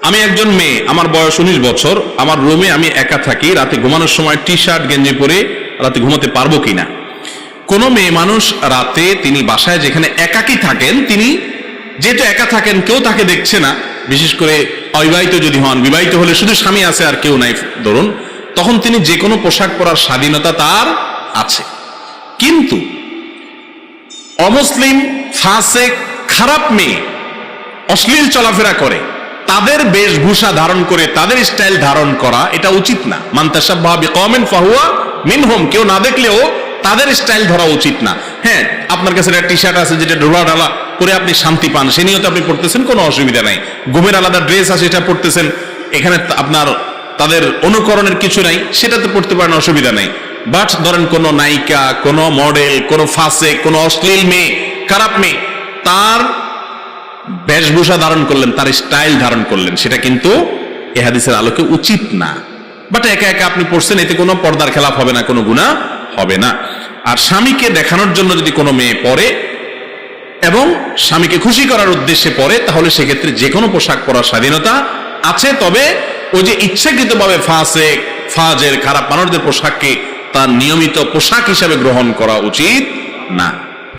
আমি একজন মেয়ে, আমার বয়স 19 বছর, আমার রুমে আমি একা থাকি, রাতে ঘুমানোর সময় টি শার্ট গেঞ্জি পরে রাতে ঘুমাতে পারবো কিনা? কোন মেয়ে মানুষ রাতে তিনি বাসায় যেখানে একাকী থাকেন, তিনি যেহেতু একা থাকেন, কেউ তাকে দেখছে না, বিশেষ করে অবিবাহিত যদি হন, বিবাহিত হলে শুধু স্বামী আছে আর কেউ নাই ধরুন, তখন তিনি যে কোনো পোশাক পরার স্বাধীনতা তার আছে। কিন্তু অমুসলিম, ফাসেক, খারাপ মেয়ে অশ্লীল চলাফেরা করে, তাদের বেশভূষা ধারণ করে তাদের স্টাইল ধারণ করা এটা উচিত না। মান তাশাব্বাহা বিকওমিন ফাহুয়া মিনহুম, কেউ না দেখলেও তাদের স্টাইল ধরা উচিত না। হ্যাঁ, আপনার কাছে একটা টি শার্ট আছে যেটা ঢোলা ঢালা করে আপনি শান্তি পান, সে নিয়েও তো আপনি পড়তেছেন, কোনো অসুবিধা নাই। ঘুমের আলাদা ড্রেস আছে, এটা পড়তেছেন, এখানে আপনার তাদের অনুকরণের কিছু নাই, সেটাতে পড়তে পারেন, অসুবিধা নাই। বাট ধরেন কোন নায়িকা, কোন মডেল, কোন ফাসেক, কোন অশ্লীল মেয়ে, খারাপ মেয়ে, তার বেশভূষা ধারণ করলেন, তার স্টাইল ধারণ করলেন, সেটা কিন্তু এ হাদিসের আলোকে উচিত না। বাট একা একা আপনি পড়ছেন, এতে কোনো পর্দার খেলাফ হবে না, কোনো গুনাহ হবে না। আর স্বামীকে দেখানোর জন্য যদি কোনো মেয়ে পরে এবং স্বামীকে খুশি করার উদ্দেশ্যে পরে, তাহলে সেক্ষেত্রে যে কোনো পোশাক পরার স্বাধীনতা আছে। তবে ওই যে ইচ্ছাকৃতভাবে ফাসেক, ফাজের, খারাপ মানুষদের পোশাককে তার নিয়মিত পোশাক হিসাবে গ্রহণ করা উচিত না।